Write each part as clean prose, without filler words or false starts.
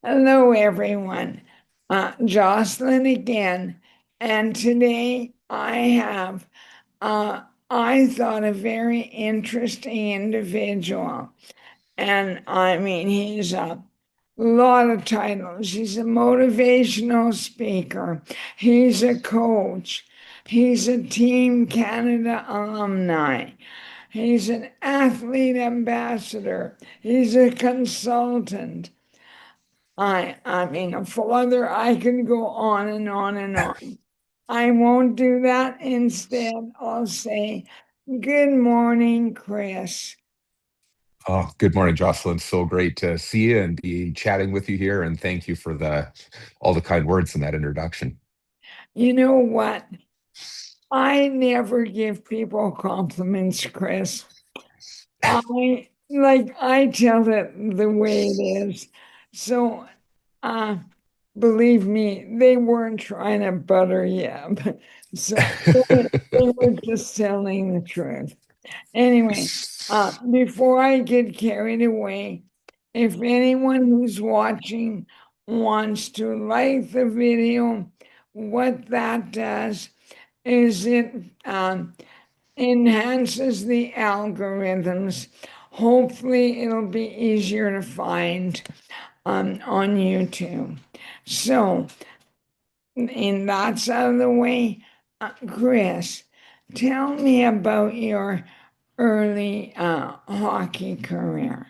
Hello, everyone. Jocelyn again. And today I have, I thought, a very interesting individual. And I mean, he's a lot of titles. He's a motivational speaker, he's a coach, he's a Team Canada alumni, he's an athlete ambassador, he's a consultant. I mean, a father, I can go on and on and on. I won't do that. Instead, I'll say, good morning, Chris. Oh, good morning, Jocelyn. So great to see you and be chatting with you here. And thank you for the all the kind words in that introduction. You know what? I never give people compliments, Chris. I tell it the way it is. So uh believe me, they weren't trying to butter you up. So they were just telling the truth. Anyway, before I get carried away, if anyone who's watching wants to like the video, what that does is it enhances the algorithms. Hopefully, it'll be easier to find on YouTube. So, and that's out of the way. Chris, tell me about your early hockey career.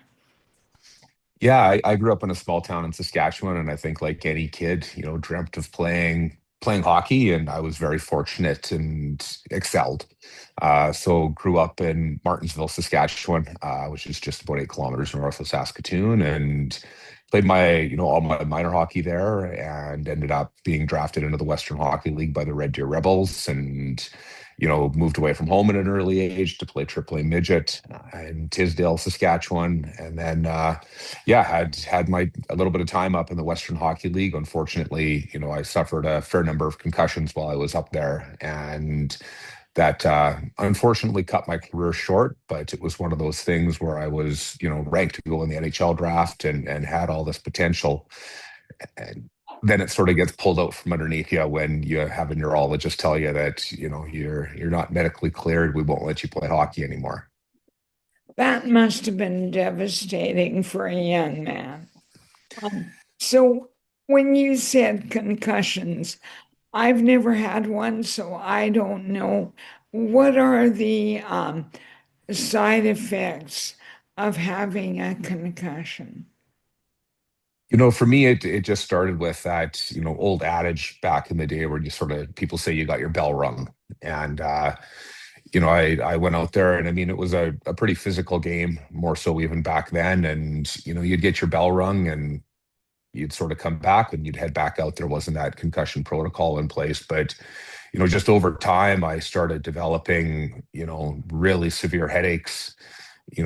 Yeah, I grew up in a small town in Saskatchewan, and I think like any kid, dreamt of playing hockey, and I was very fortunate and excelled. So grew up in Martinsville, Saskatchewan, which is just about 8 kilometers north of Saskatoon, and played all my minor hockey there, and ended up being drafted into the Western Hockey League by the Red Deer Rebels, and moved away from home at an early age to play AAA midget in Tisdale, Saskatchewan, and then yeah, had my a little bit of time up in the Western Hockey League. Unfortunately, I suffered a fair number of concussions while I was up there, and that unfortunately cut my career short. But it was one of those things where I was, ranked to go in the NHL draft and had all this potential. And then it sort of gets pulled out from underneath you when you have a neurologist tell you that, you're not medically cleared. We won't let you play hockey anymore. That must have been devastating for a young man. So, when you said concussions, I've never had one, so I don't know. What are the side effects of having a concussion? For me, it just started with that, old adage back in the day where you sort of people say you got your bell rung. And I went out there, and I mean it was a pretty physical game, more so even back then. And you'd get your bell rung and you'd sort of come back and you'd head back out. There wasn't that concussion protocol in place. But just over time I started developing, really severe headaches,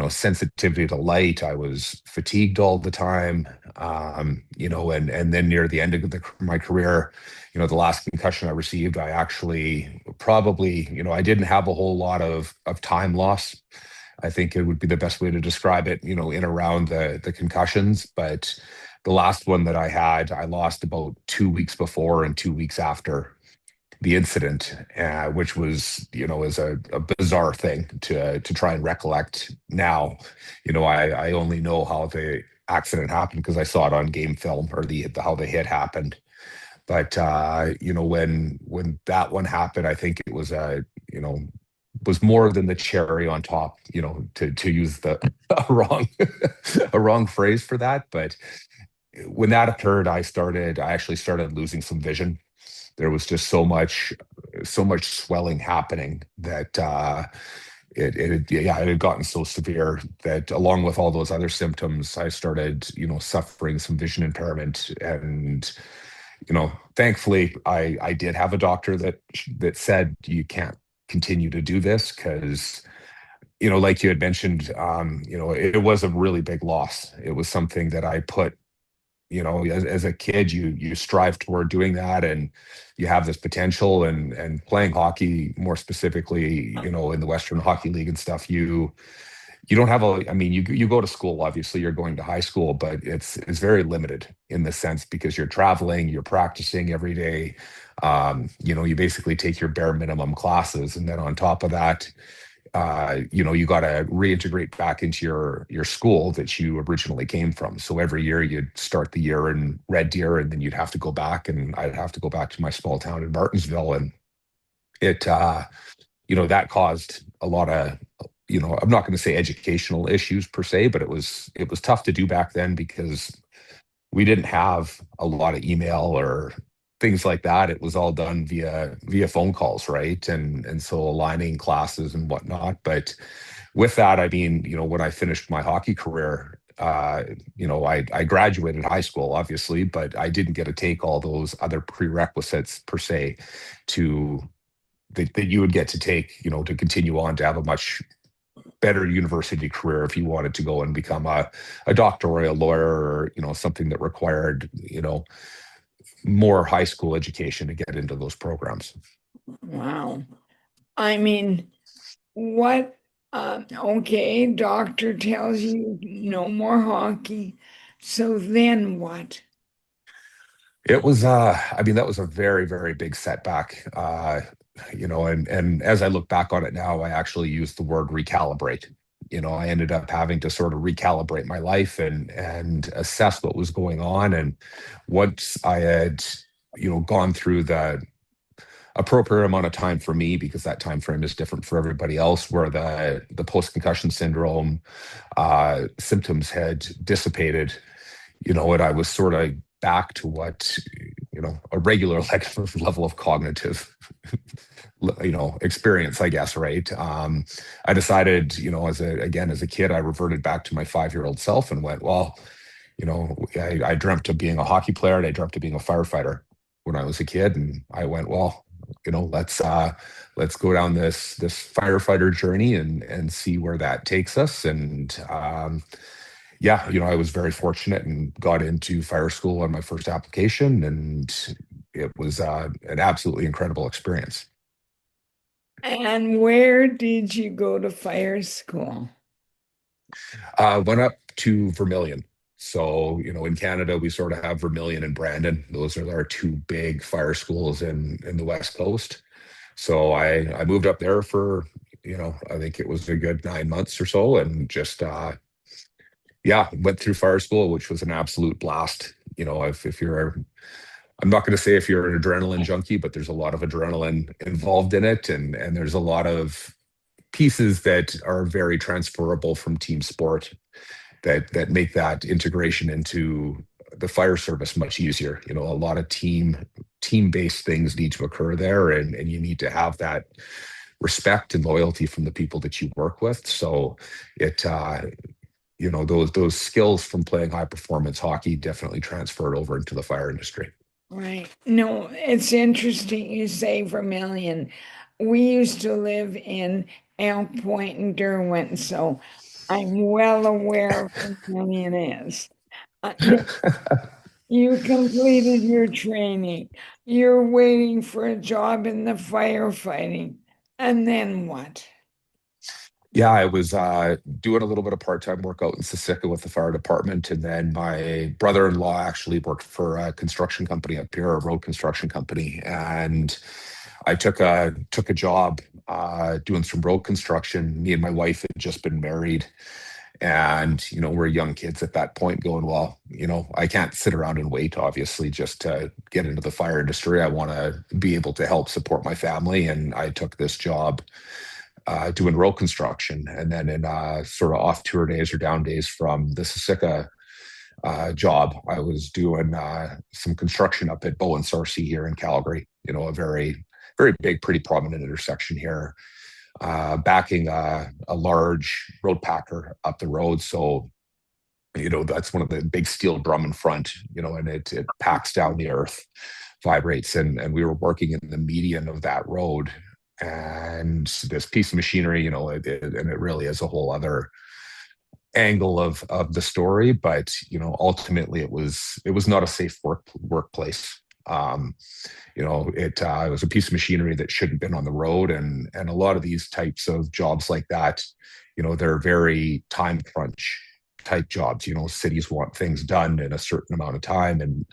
sensitivity to light. I was fatigued all the time. And then near the end of my career, the last concussion I received, I actually probably, I didn't have a whole lot of time loss. I think it would be the best way to describe it, in around the concussions. But the last one that I had, I lost about 2 weeks before and 2 weeks after the incident, which was, is a bizarre thing to try and recollect now. I only know how the accident happened because I saw it on game film, or the how the hit happened. But when that one happened, I think it was was more than the cherry on top, to use the a wrong a wrong phrase for that. But when that occurred, I actually started losing some vision. There was just so much swelling happening that it had gotten so severe that, along with all those other symptoms, I started, suffering some vision impairment. And thankfully I did have a doctor that said you can't continue to do this because, like you had mentioned, it was a really big loss. It was something that I put, as a kid, you strive toward doing that, and you have this potential. And playing hockey, more specifically, in the Western Hockey League and stuff, you don't have a, I mean, you go to school, obviously you're going to high school, but it's very limited in the sense because you're traveling, you're practicing every day. You basically take your bare minimum classes, and then on top of that, you got to reintegrate back into your school that you originally came from. So every year you'd start the year in Red Deer, and then you'd have to go back, and I'd have to go back to my small town in Martinsville, and it that caused a lot of, I'm not going to say educational issues per se, but it was tough to do back then because we didn't have a lot of email or things like that. It was all done via phone calls, right? And so aligning classes and whatnot. But with that, I mean, when I finished my hockey career, I graduated high school, obviously, but I didn't get to take all those other prerequisites per se to that you would get to take, to continue on to have a much better university career if you wanted to go and become a doctor or a lawyer, or something that required more high school education to get into those programs. Wow. I mean, what, okay, doctor tells you no more hockey. So then what? It was I mean, that was a very, very big setback. And as I look back on it now, I actually use the word recalibrate. I ended up having to sort of recalibrate my life and assess what was going on. And once I had gone through the appropriate amount of time for me, because that time frame is different for everybody else, where the post concussion syndrome symptoms had dissipated, and I was sort of back to what a regular level of cognitive experience, I guess, right? I decided, as a kid, I reverted back to my 5-year-old self and went, well, I dreamt of being a hockey player, and I dreamt of being a firefighter when I was a kid, and I went, well, let's go down this firefighter journey and see where that takes us. And yeah, I was very fortunate and got into fire school on my first application, and it was an absolutely incredible experience. And where did you go to fire school? Went up to Vermilion. So, in Canada, we sort of have Vermilion and Brandon. Those are our two big fire schools in the West Coast. So I moved up there for, I think it was a good 9 months or so, and just yeah, went through fire school, which was an absolute blast. If you're, I'm not going to say if you're an adrenaline junkie, but there's a lot of adrenaline involved in it, and there's a lot of pieces that are very transferable from team sport that make that integration into the fire service much easier. A lot of team-based things need to occur there, and you need to have that respect and loyalty from the people that you work with. So it those skills from playing high performance hockey definitely transferred over into the fire industry. Right. No, it's interesting you say Vermilion. We used to live in Elk Point and Derwent, so I'm well aware of Vermilion is. Now, you completed your training. You're waiting for a job in the firefighting. And then what? Yeah, I was doing a little bit of part-time work out in Sissica with the fire department, and then my brother-in-law actually worked for a construction company up here, a road construction company, and I took a job doing some road construction. Me and my wife had just been married, and we're young kids at that point, going, well, I can't sit around and wait, obviously, just to get into the fire industry. I want to be able to help support my family, and I took this job doing road construction. And then in sort of off tour days or down days from the Sissica job, I was doing some construction up at Bow and Sarcee here in Calgary, a very, very big, pretty prominent intersection here, backing a large road packer up the road. So, that's one of the big steel drum in front, and it packs down the earth, vibrates. And we were working in the median of that road. And this piece of machinery, and it really is a whole other angle of the story. But ultimately, it was not a safe workplace. It was a piece of machinery that shouldn't have been on the road, and a lot of these types of jobs like that, they're very time crunch type jobs. Cities want things done in a certain amount of time, and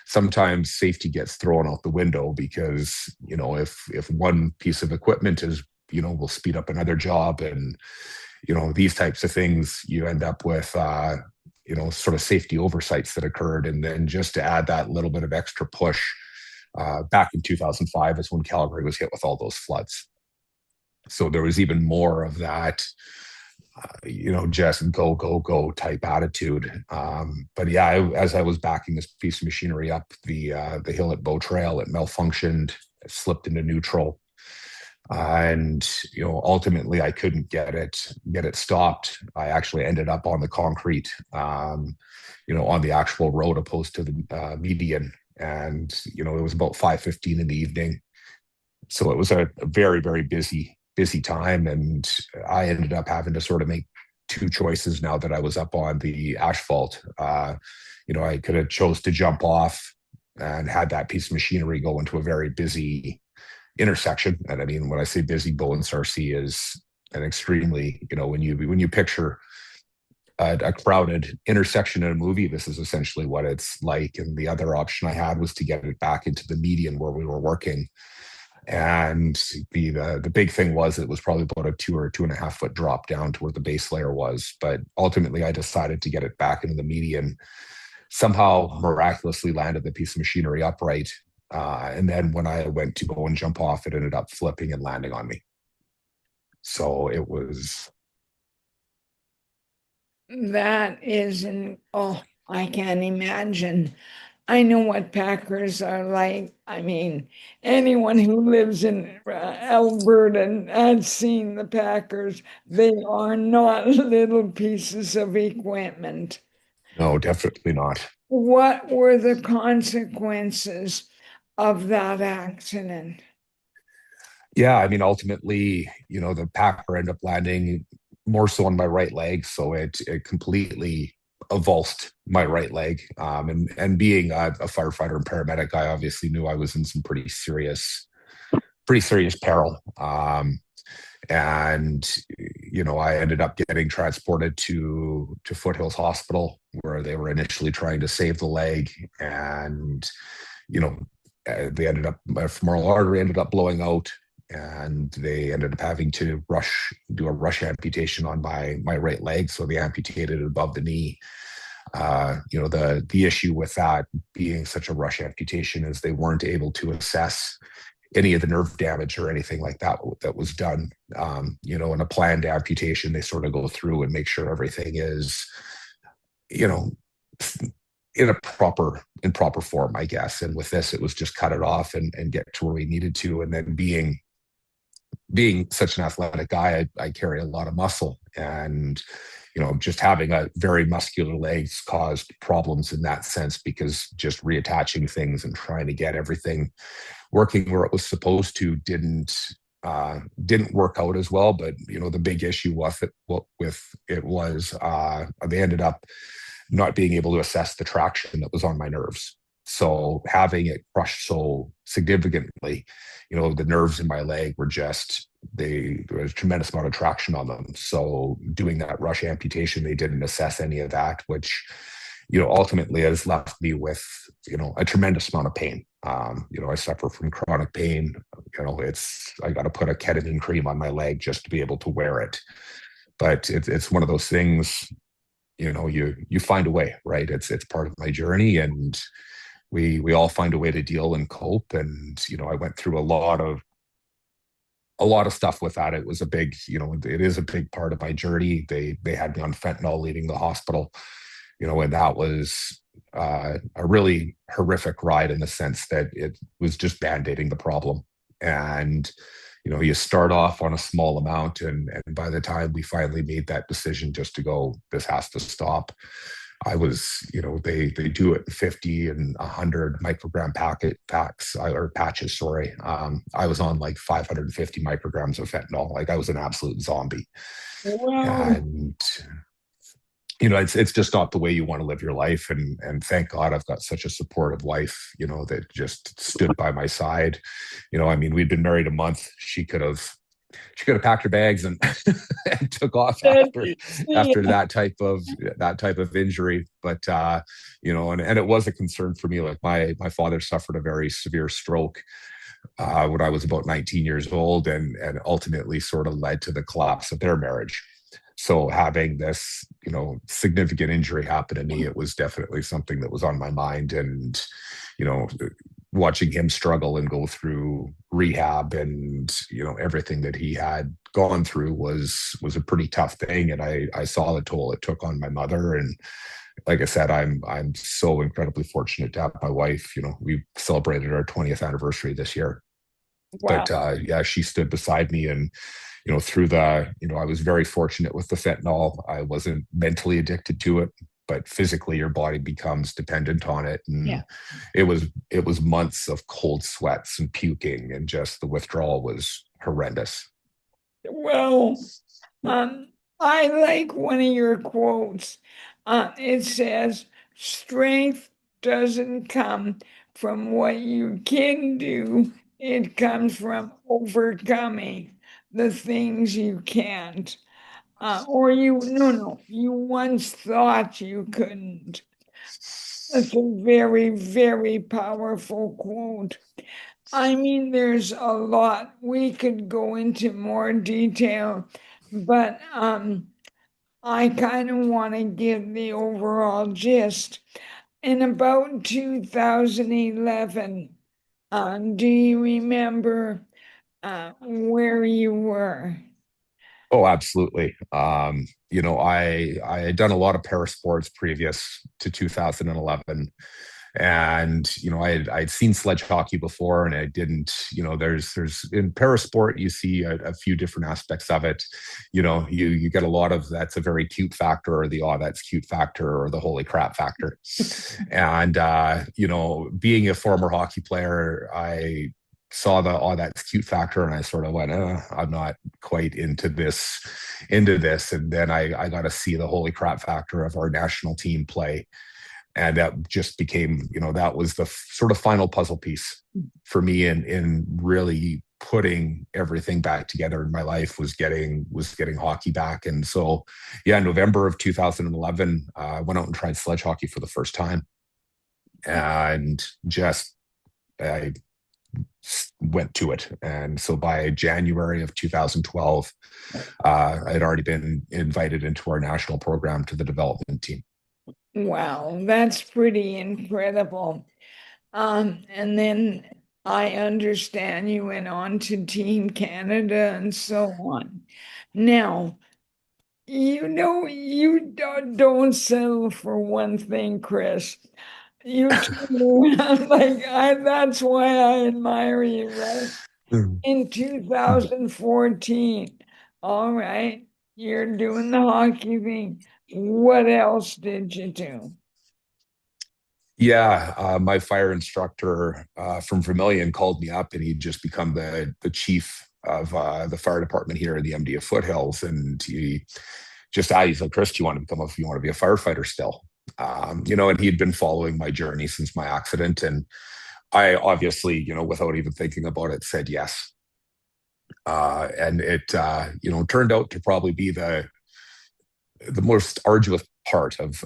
sometimes safety gets thrown out the window because if one piece of equipment is will speed up another job, and these types of things, you end up with sort of safety oversights that occurred. And then just to add that little bit of extra push, back in 2005 is when Calgary was hit with all those floods. So there was even more of that, just go, go, go type attitude. But yeah, as I was backing this piece of machinery up the hill at Bow Trail, it malfunctioned, it slipped into neutral. And ultimately I couldn't get it stopped. I actually ended up on the concrete, on the actual road opposed to the median. And it was about 5:15 in the evening, so it was a very, very busy time. And I ended up having to sort of make two choices now that I was up on the asphalt. I could have chose to jump off and had that piece of machinery go into a very busy intersection. And I mean, when I say busy, Bowen Sarcee is an extremely, when you picture a crowded intersection in a movie, this is essentially what it's like. And the other option I had was to get it back into the median where we were working. And the big thing was it was probably about a 2 or 2.5 foot drop down to where the base layer was. But ultimately, I decided to get it back into the median. Somehow, miraculously, landed the piece of machinery upright. And then when I went to go and jump off, it ended up flipping and landing on me. So it was. That is oh, I can't imagine. I know what Packers are like. I mean, anyone who lives in Alberta and has seen the Packers, they are not little pieces of equipment. No, definitely not. What were the consequences of that accident? Yeah, I mean, ultimately, the Packer ended up landing more so on my right leg, so it completely avulsed my right leg. And being a firefighter and paramedic, I obviously knew I was in some pretty serious peril. And I ended up getting transported to Foothills Hospital, where they were initially trying to save the leg. And you know they ended up, my femoral artery ended up blowing out, and they ended up having to do a rush amputation on my right leg, so they amputated it above the knee. The issue with that being such a rush amputation is they weren't able to assess any of the nerve damage or anything like that that was done. In a planned amputation, they sort of go through and make sure everything is, you know, in proper form, I guess. And with this, it was just cut it off and get to where we needed to. And then being such an athletic guy, I carry a lot of muscle, and just having a very muscular legs caused problems in that sense, because just reattaching things and trying to get everything working where it was supposed to didn't work out as well. But the big issue with it was they ended up not being able to assess the traction that was on my nerves. So having it crushed so significantly, the nerves in my leg were just, there was a tremendous amount of traction on them. So doing that rush amputation, they didn't assess any of that, which, ultimately has left me with, a tremendous amount of pain. I suffer from chronic pain. I got to put a ketamine cream on my leg just to be able to wear it. But it's one of those things, you find a way, right? It's part of my journey, and we all find a way to deal and cope. And I went through a lot of stuff with that. It was a big, it is a big part of my journey. They had me on fentanyl leaving the hospital, and that was a really horrific ride, in the sense that it was just band-aiding the problem. And you start off on a small amount, and by the time we finally made that decision just to go, this has to stop, I was, they do it in 50 and 100 microgram packs, or patches, sorry. I was on like 550 micrograms of fentanyl. Like, I was an absolute zombie. Well, And it's just not the way you want to live your life. And thank God I've got such a supportive wife, that just stood by my side. I mean, we'd been married a month. She could have she could have packed her bags and, and took off That- yeah. after that type of injury. But and it was a concern for me. Like my father suffered a very severe stroke when I was about 19 years old, and ultimately sort of led to the collapse of their marriage. So having this, significant injury happen to me, it was definitely something that was on my mind. And, you know, watching him struggle and go through rehab and, everything that he had gone through was a pretty tough thing. And I saw the toll it took on my mother. And like I said, I'm so incredibly fortunate to have my wife. We celebrated our 20th anniversary this year. Wow. But yeah, she stood beside me, and through I was very fortunate with the fentanyl. I wasn't mentally addicted to it, but physically your body becomes dependent on it. Yeah. And it was months of cold sweats and puking, and just the withdrawal was horrendous. Well, um, I like one of your quotes. It says, strength doesn't come from what you can do, it comes from overcoming the things you can't. Or you once thought you couldn't. That's a very, very powerful quote. I mean, there's a lot. We could go into more detail, but I kind of want to give the overall gist. In about 2011, do you remember where you were? Oh, absolutely. I had done a lot of para sports previous to 2011, and I'd seen sledge hockey before, and I didn't. There's in para sport you see a few different aspects of it. You get a lot of that's a very cute factor, or the that's cute factor, or the holy crap factor. And being a former hockey player, I saw the that's cute factor, and I sort of went, I'm not quite into this. And then I got to see the holy crap factor of our national team play, and that just became, that was the sort of final puzzle piece for me in really putting everything back together in my life, was getting hockey back. And so yeah, November of 2011, I went out and tried sledge hockey for the first time, and just I went to it. And so by January of 2012, I had already been invited into our national program to the development team. Wow, that's pretty incredible. And then I understand you went on to Team Canada and so on. Now, you don't settle for one thing, Chris. You turn around that's why I admire you, right? Mm. In 2014, all right, you're doing the hockey thing. What else did you do? Yeah, my fire instructor from Vermilion called me up, and he'd just become the chief of the fire department here in the MDF foothills. And he just he's like, Chris, do you want to be a firefighter still? And he'd been following my journey since my accident. And I obviously, without even thinking about it, said yes. And it, turned out to probably be the most arduous part of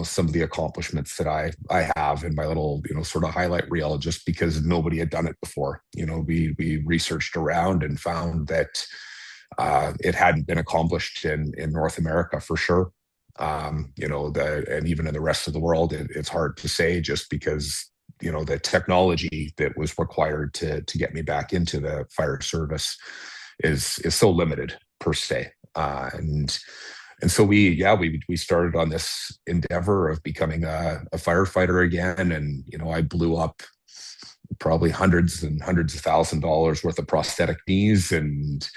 some of the accomplishments that I have in my little sort of highlight reel, just because nobody had done it before. We researched around and found that it hadn't been accomplished in North America for sure. And even in the rest of the world, it's hard to say, just because the technology that was required to get me back into the fire service is so limited per se. And so we started on this endeavor of becoming a firefighter again. And I blew up probably hundreds and hundreds of $1,000s worth of prosthetic knees, and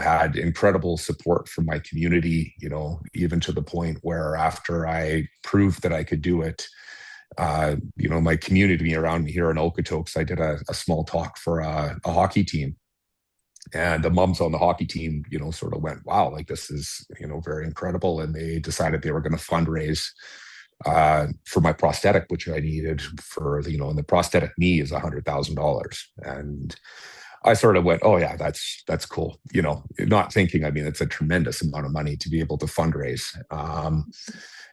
had incredible support from my community, even to the point where, after I proved that I could do it, my community around me here in Okotoks, I did a small talk for a hockey team, and the moms on the hockey team, sort of went, wow, like, this is, very incredible. And they decided they were going to fundraise for my prosthetic, which I needed for, and the prosthetic knee is $100,000. And I sort of went, oh yeah, that's cool. Not thinking, I mean, it's a tremendous amount of money to be able to fundraise.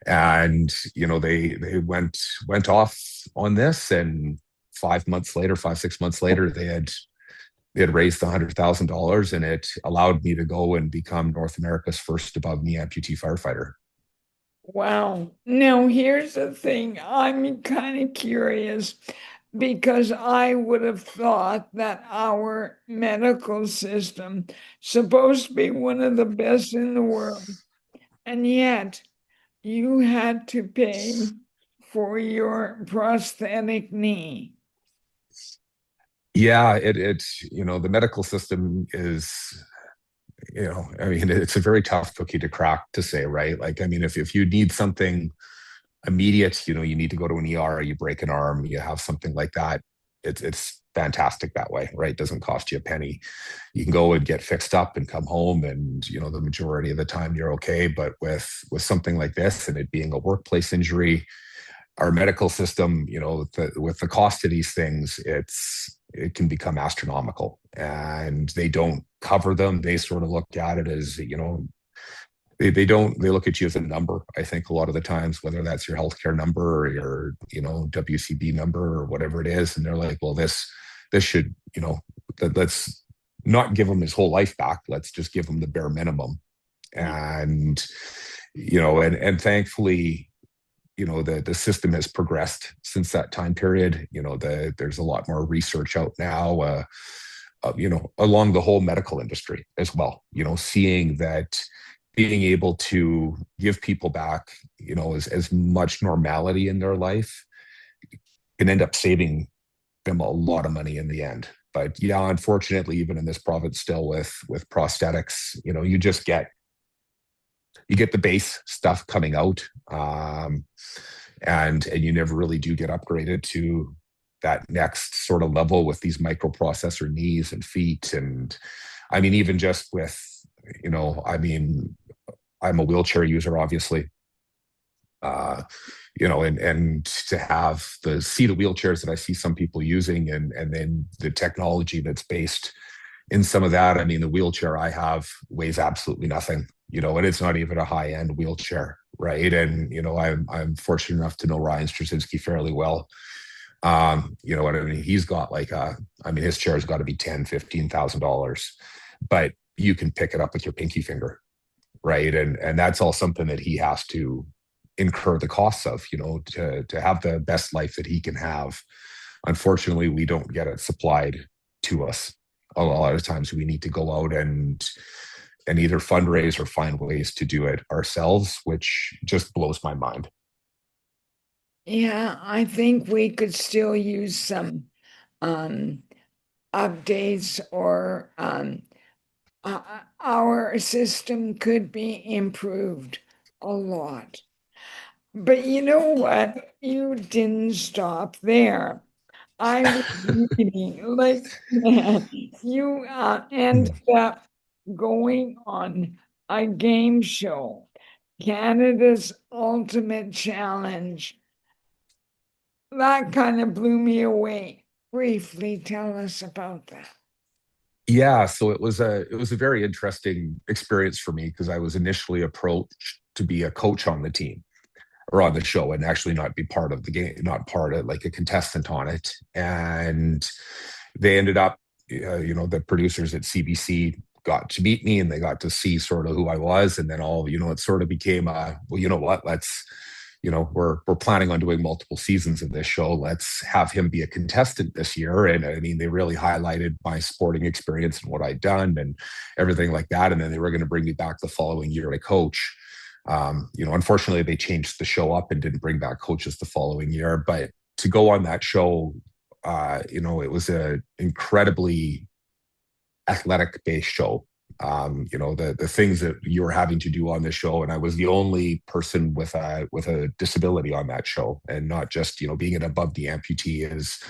And they went off on this, and 5 months later, 5, 6 months later, they had raised $100,000, and it allowed me to go and become North America's first above knee amputee firefighter. Wow. Now, here's the thing. I'm kind of curious because I would have thought that our medical system supposed to be one of the best in the world, and yet you had to pay for your prosthetic knee. Yeah, it's the medical system is, I mean, it's a very tough cookie to crack to say, right? Like, I mean, if you need something immediate, you need to go to an ER, you break an arm, you have something like that. It's fantastic that way, right? It doesn't cost you a penny. You can go and get fixed up and come home, and the majority of the time you're okay. But with something like this and it being a workplace injury, our medical system, with the cost of these things, it can become astronomical, and they don't cover them. They sort of look at it as, they look at you as a number. I think a lot of the times, whether that's your healthcare number or your WCB number or whatever it is, and they're like, well, this should, let's not give him his whole life back. Let's just give him the bare minimum. And and thankfully, the system has progressed since that time period. There's a lot more research out now, along the whole medical industry as well. Seeing that being able to give people back, as much normality in their life can end up saving them a lot of money in the end. But yeah, unfortunately, even in this province, still with prosthetics, you get the base stuff coming out, and you never really do get upgraded to that next sort of level with these microprocessor knees and feet. And I mean, even just with, I mean, I'm a wheelchair user, obviously. And to see the wheelchairs that I see some people using, and then the technology that's based in some of that. I mean, the wheelchair I have weighs absolutely nothing, and it's not even a high end wheelchair, right? And I'm fortunate enough to know Ryan Straczynski fairly well. What I mean, he's got I mean, his chair's got to be $10,000, $15,000, but you can pick it up with your pinky finger, right? And that's all something that he has to incur the costs of, to have the best life that he can have. Unfortunately, we don't get it supplied to us. A lot of times we need to go out and either fundraise or find ways to do it ourselves, which just blows my mind. Yeah, I think we could still use some um, updates, or our system could be improved a lot. But you know what? You didn't stop there. I was reading, like, you ended up going on a game show, Canada's Ultimate Challenge. That kind of blew me away. Briefly tell us about that. Yeah, so it was a very interesting experience for me because I was initially approached to be a coach on the team or on the show, and actually not be part of the game, not part of like a contestant on it. And they ended up, the producers at CBC got to meet me, and they got to see sort of who I was. And then it sort of became well, you know what, we're planning on doing multiple seasons of this show. Let's have him be a contestant this year. And I mean, they really highlighted my sporting experience and what I'd done and everything like that. And then they were going to bring me back the following year to coach. Unfortunately, they changed the show up and didn't bring back coaches the following year. But to go on that show, it was a incredibly athletic based show. The things that you were having to do on the show, and I was the only person with a disability on that show, and not just being an above the amputee is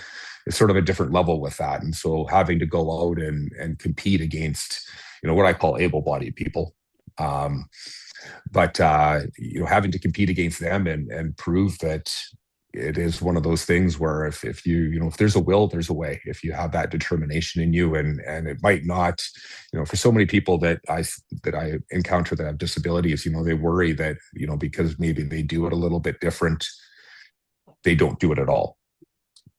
sort of a different level with that. And so having to go out and compete against what I call able-bodied people. But having to compete against them and prove that it is one of those things where if if there's a will, there's a way. If you have that determination in you, and it might not, for so many people that I encounter that have disabilities, they worry that, because maybe they do it a little bit different, they don't do it at all.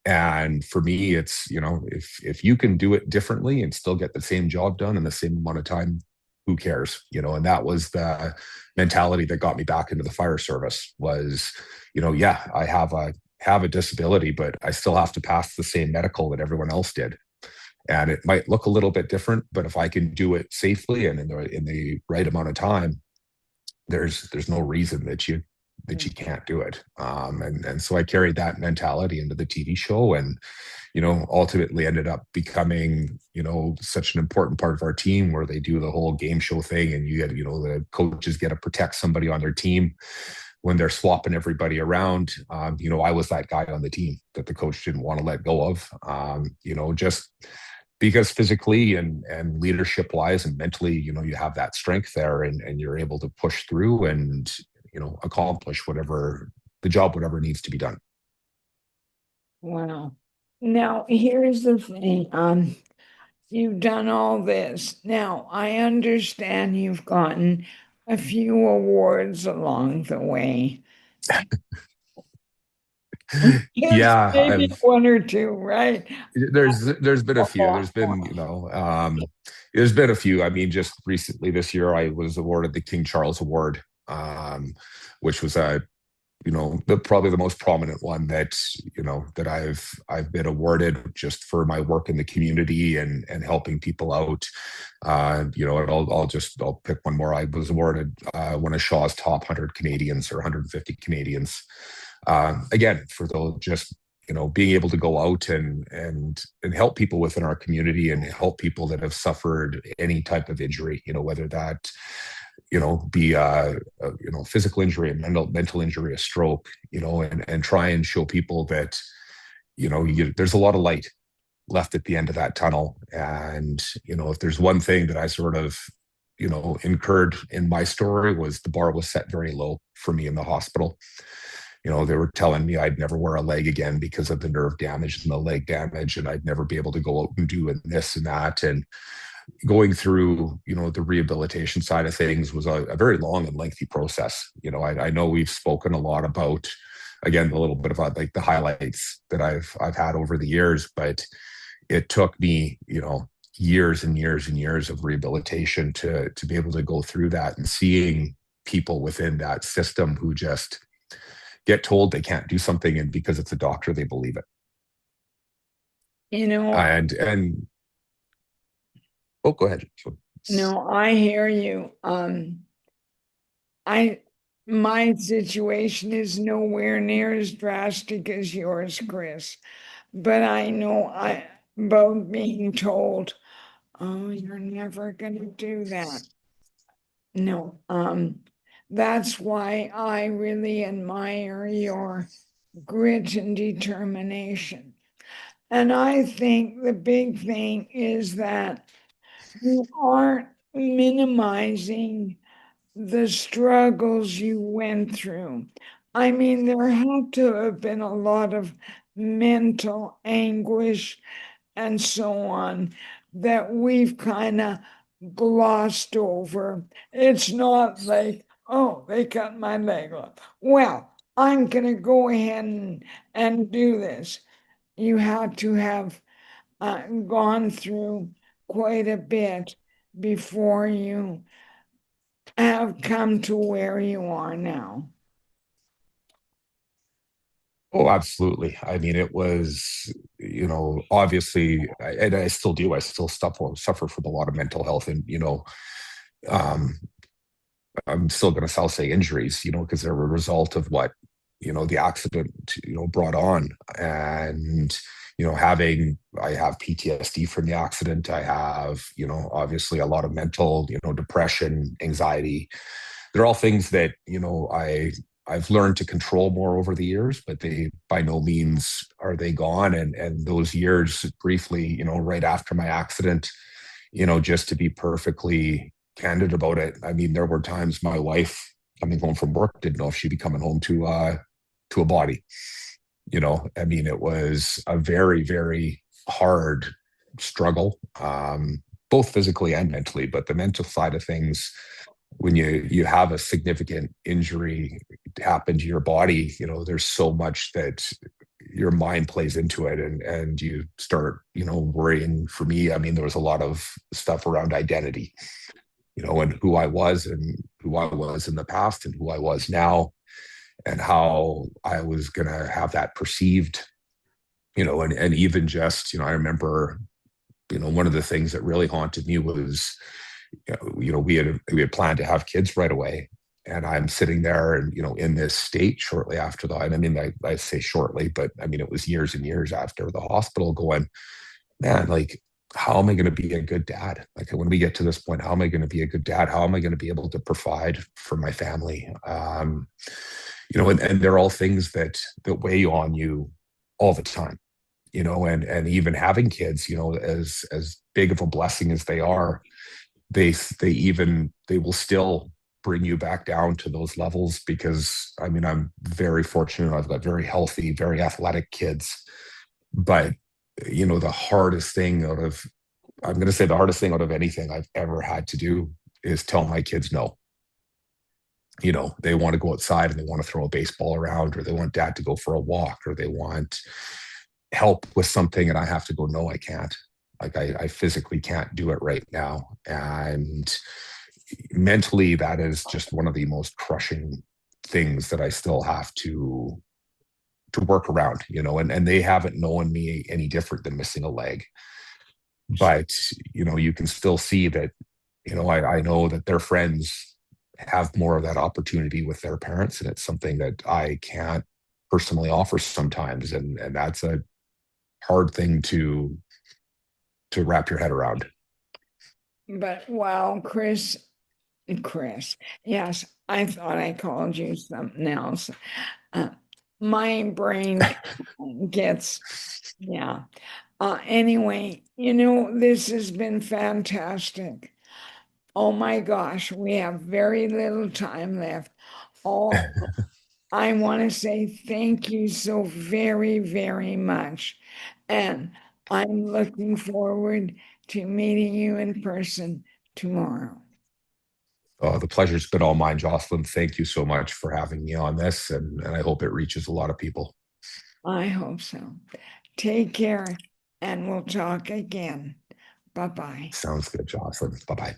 And for me, it's, if you can do it differently and still get the same job done in the same amount of time, who cares? And that was the mentality that got me back into the fire service was, yeah, I have a disability, but I still have to pass the same medical that everyone else did. And it might look a little bit different, but if I can do it safely and in the right amount of time, there's no reason that you can't do it. And so I carried that mentality into the TV show, and ultimately ended up becoming such an important part of our team, where they do the whole game show thing, and you get the coaches get to protect somebody on their team when they're swapping everybody around. I was that guy on the team that the coach didn't want to let go of. Just because physically and leadership wise and mentally, you have that strength there, and you're able to push through and, accomplish whatever needs to be done. Wow. Now, here's the thing. You've done all this. Now, I understand you've gotten a few awards along the way. Just Yeah, maybe one or two, right? there's been a A few. lot more. There's been a few. I mean, just recently this year, I was awarded the King Charles Award, which was probably the most prominent one that I've been awarded, just for my work in the community and helping people out. And I'll pick one more. I was awarded one of Shaw's top 100 Canadians, or 150 Canadians. Again, for those, just being able to go out and help people within our community, and help people that have suffered any type of injury, whether that be physical injury, a mental injury, a stroke, and try and show people that there's a lot of light left at the end of that tunnel. And if there's one thing that I sort of incurred in my story, was the bar was set very low for me in the hospital. They were telling me I'd never wear a leg again because of the nerve damage and the leg damage, and I'd never be able to go out and do this and that. And going through, the rehabilitation side of things was a very long and lengthy process. I know we've spoken a lot about, again, a little bit about like the highlights that I've had over the years, but it took me, years and years and years of rehabilitation to be able to go through that, and seeing people within that system who just get told they can't do something, and because it's a doctor, they believe it. You know, And oh, go ahead. no, I hear you. I my situation is nowhere near as drastic as yours, Chris. But I know I about being told, oh, you're never gonna do that. No, that's why I really admire your grit and determination. And I think the big thing is that you aren't minimizing the struggles you went through. I mean, there had to have been a lot of mental anguish and so on that we've kind of glossed over. It's not like, oh, they cut my leg off. Well, I'm going to go ahead and do this. You had to have gone through quite a bit before you have come to where you are now. Oh, absolutely. I mean, it was, obviously, and I still do. I still suffer from a lot of mental health, and um, I'm still going to say injuries, because they're a result of what the accident brought on. And I have PTSD from the accident. I have obviously a lot of mental depression, anxiety. They're all things that I've learned to control more over the years, but they by no means are they gone. And those years briefly, right after my accident, just to be perfectly candid about it, I mean, there were times my wife coming home from work didn't know if she'd be coming home to a body. I mean, it was a very, very hard struggle, both physically and mentally. But the mental side of things, when you have a significant injury happen to your body, there's so much that your mind plays into it, and you start, worrying. For me, I mean, there was a lot of stuff around identity, and who I was in the past and who I was now, and how I was going to have that perceived, and even just, I remember, one of the things that really haunted me was, we had planned to have kids right away. And I'm sitting there and, in this state shortly after that. And I mean, I say shortly, but I mean, it was years and years after the hospital going, man, like, how am I going to be a good dad? Like, when we get to this point, how am I going to be a good dad? How am I going to be able to provide for my family? And they're all things that weigh on you all the time, and even having kids, as big of a blessing as they are, they will still bring you back down to those levels, because I mean, I'm very fortunate. I've got very healthy, very athletic kids. But the hardest thing out of I'm going to say the hardest thing out of anything I've ever had to do is tell my kids no. They want to go outside and they want to throw a baseball around, or they want dad to go for a walk, or they want help with something, and I have to go, no, I can't. Like, I physically can't do it right now. And mentally, that is just one of the most crushing things that I still have to work around, and they haven't known me any different than missing a leg. But, you can still see that, I know that their friends have more of that opportunity with their parents, and it's something that I can't personally offer sometimes. And that's a hard thing to wrap your head around. But wow, Chris, yes, I thought I called you something else. Uh, my brain gets, yeah. Anyway, this has been fantastic. Oh my gosh, we have very little time left. Oh, I want to say thank you so very, very much. And I'm looking forward to meeting you in person tomorrow. The pleasure's been all mine, Jocelyn. Thank you so much for having me on this, and I hope it reaches a lot of people. I hope so. Take care, and we'll talk again. Bye bye. Sounds good, Jocelyn. Bye bye.